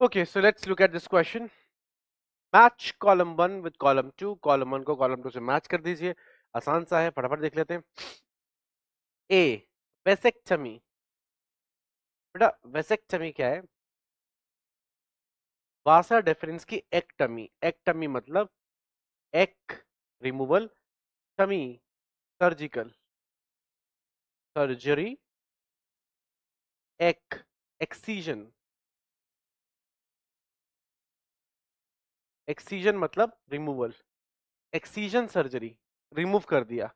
Okay, so let's look at this question. Match column 1 with column 2, column 1 को column 2 से match कर दीजिए। आसान सा है, फटाफट देख लेते हैं। ए, वेसेक्टमी। बेटा वेसेक्टमी क्या है? वासा डिफरेंस की एक्टमी। एक्टमी मतलब एक रिमूवल, टमी सर्जिकल, सर्जरी, एक एक्सीजन। एक्सीजन मतलब रिमूवल, एक्सीजन सर्जरी, रिमूव कर दिया।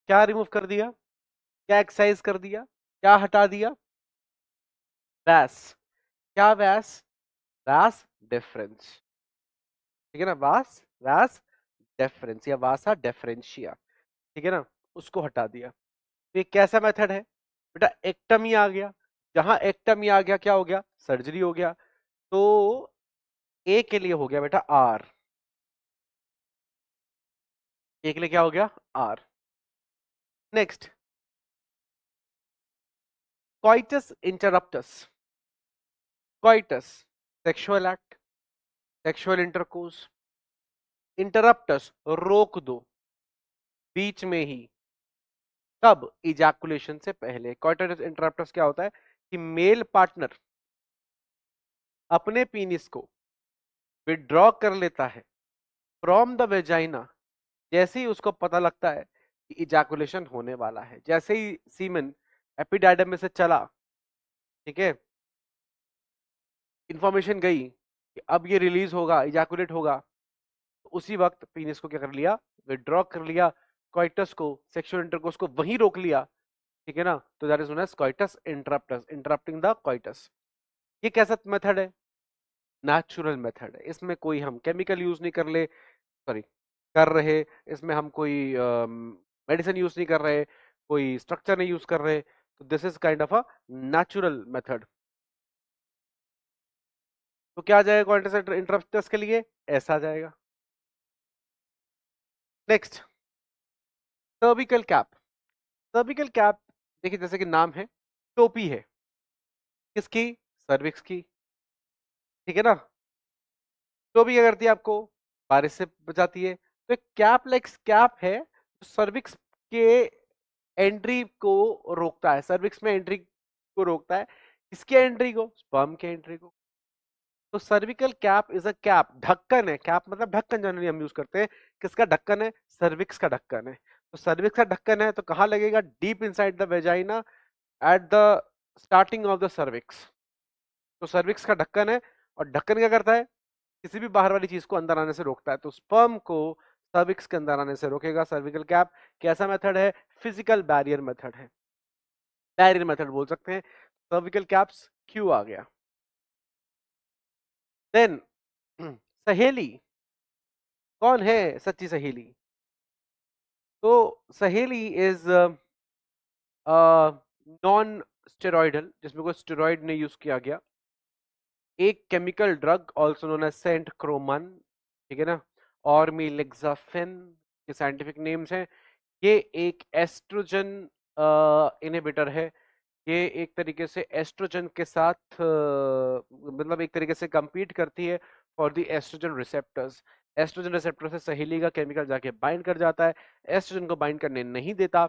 क्या रिमूव कर दिया? क्या एक्सरसाइज कर दिया? क्या हटा दिया? वैस। क्या वैस? वैस डिफरेंस। ठीक है ना, वास वैस डिफरेंस या वासा डिफरेंशिया। ठीक है ना, उसको हटा दिया। तो ये कैसा मेथड है? बेटा एक्टमी आ गया। जहां एक्टमी आ गया क्या हो गया? सर्जरी हो गया। तो ए के लिए हो गया बेटा आर। ए के लिए क्या हो गया? आर। Next, coitus interruptus. Coitus sexual act, sexual intercourse. Interruptus रोक दो बीच में ही। कब? इजैकुलेशन से पहले। कॉइटस इंटरप्टस क्या होता है कि मेल पार्टनर अपने पीनिस को विड्रॉ कर लेता है फ्रॉम द वेजाइना जैसे ही उसको पता लगता है कि इजैकुलेशन होने वाला है। जैसे ही सीमेन एपिडाइडम में से चला, ठीक है, इंफॉर्मेशन गई कि अब ये रिलीज होगा, इजैकुलेट होगा, तो उसी वक्त पीनिस को क्या कर लिया? विड्रॉ कर लिया। कॉइटस को, सेक्सुअल इंटरकोर्स को वहीं रोक लिया। ठीक है ना, तो that is known as coitus interruptus, interrupting the coitus. ये कैसा मेथड है? नेचुरल मेथड है। इसमें कोई हम केमिकल यूज नहीं कर ले, सॉरी कर रहे, इसमें हम कोई मेडिसिन यूज नहीं कर रहे, कोई स्ट्रक्चर नहीं यूज कर रहे। तो this is kind of a natural method. तो क्या आ जाएगा क्वांटिस इंटरप्टस के लिए? ऐसा आ जाएगा। Next, cervical cap. Cervical cap देखिए, जैसे कि नाम है, टोपी है किसकी? सर्विक्स की। ठीक है ना, टोपी क्या करती है? आपको बारिश से बचाती है। तो एक कैप लाइक कैप है जो सर्विक्स के एंट्री को रोकता है, सर्विक्स में एंट्री को रोकता है। किसके एंट्री को? स्पर्म के एंट्री को। तो cervical cap is a cap, ढक्कन है। कैप मतलब ढक्कन, जनरली हम यूज करते हैं। किसका ढक्कन है? सर्विक्स का ढक्कन है। तो सर्विक्स का ढक्कन है तो कहां लगेगा? Deep inside the vagina, at the starting of the cervix. तो सर्विक्स का ढक्कन है, और ढक्कन क्या करता है? किसी भी बाहर वाली चीज को अंदर आने से रोकता है। तो स्पर्म को सर्विक्स के अंदर आने से रोकेगा सर्विकल कैप। कैसा मेथड है? फिजिकल बैरियर मेथड है, बैरियर मेथड बोल सकते हैं। सर्विकल कैप्स क्यों आ गया। देन सहेली। कौन है सच्ची सहेली? तो सहेली इज नॉन स्टेरॉइडल, जिसमें कोई स्टेरॉइड नहीं यूज किया गया। एक chemical drug also known as centchroman. ठीक है ना, और मिलेक्साफिन के साइंटिफिक नेम्स हैं। ये एक एस्ट्रोजन इनहिबिटर है। ये एक तरीके से एस्ट्रोजन के साथ मतलब एक तरीके से compete करती है for the estrogen receptors. Estrogen receptor से सहेली का केमिकल जाके बाइंड कर जाता है, एस्ट्रोजन को बाइंड करने नहीं देता।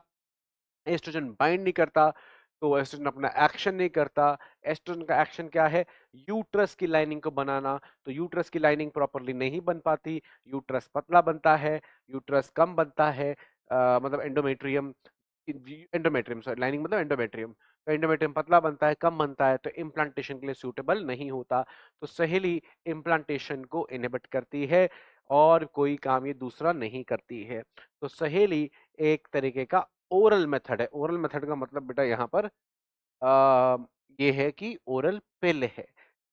एस्ट्रोजन बाइंड नहीं करता तो एस्ट्रोजन अपना एक्शन नहीं करता। एस्ट्रोजन का एक्शन क्या है? यूट्रस की लाइनिंग को बनाना। तो यूट्रस की लाइनिंग प्रॉपरली नहीं बन पाती, यूट्रस पतला बनता है, यूट्रस कम बनता है, मतलब एंडोमेट्रियम, एंडोमेट्रियम सॉरी, लाइनिंग मतलब एंडोमेट्रियम। तो एंडोमेट्रियम पतला बनता है, कम बनता है, तो इम्प्लांटेशन के लिए सूटेबल नहीं होता। तो सहेली इम्प्लांटेशन को इनहिबिट करती है और कोई काम ये दूसरा नहीं करती है। तो सहेली एक तरीके का ओरल मेथड है। ओरल मेथड का मतलब बेटा यहाँ पर आ, ये है कि ओरल पिल है,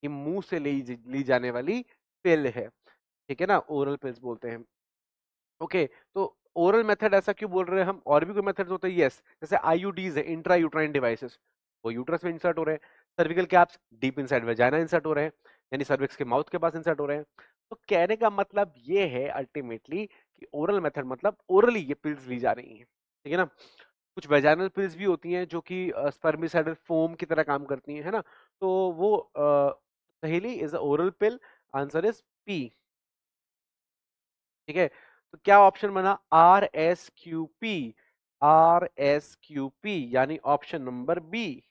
कि मुंह से ली जाने वाली पिल है। ठीक है ना, ओरल पिल्स बोलते हैं। ओके, तो ओरल मेथड ऐसा क्यों बोल रहे हैं हम? और भी कोई मेथड्स होते हैं, यस, जैसे आईयूडीज है, इंट्रा यूट्राइन डिवाइसेस, वो यूट्रस में इंसर्ट हो रहे हैं। Cervical caps deep inside vagina insert हो रहे हैं, यानी सर्विक्स के माउथ के पास इंसर्ट हो रहे हैं। तो कहने का मतलब ये है अल्टीमेटली कि ओरल मेथड मतलब ओरली ये पिल्स ली जा रही हैं। ठीक है ना, कुछ वेजाइनल पिल्स भी होती हैं जो कि स्पर्मिसाइडल फोम की तरह काम करती हैं, है ना। तो वो सहेली is a oral pill, answer is P. ठीक है, तो क्या ऑप्शन बना? RSQP, RSQP यानी ऑप्शन नंबर बी।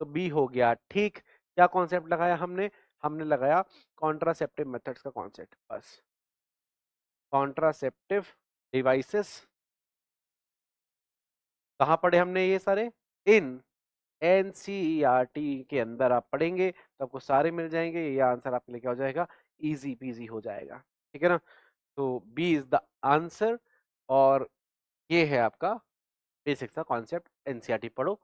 तो बी हो गया ठीक। क्या कॉन्सेप्ट लगाया हमने? हमने लगाया कॉन्ट्रासेप्टिव मेथड्स का कॉन्सेप्ट, बस। कॉन्ट्रासेप्टिव डिवाइसेस कहाँ पढ़े हमने ये सारे? इन NCERT के अंदर आप पढ़ेंगे तो आपको सारे मिल जाएंगे, ये आंसर आपके लिए क्या हो जाएगा? इजी पीजी हो जाएगा। ठीक है ना? तो बी इज द आंसर, और ये है आपका बेसिक सा कॉन्सेप्ट। NCERT पढ़ो।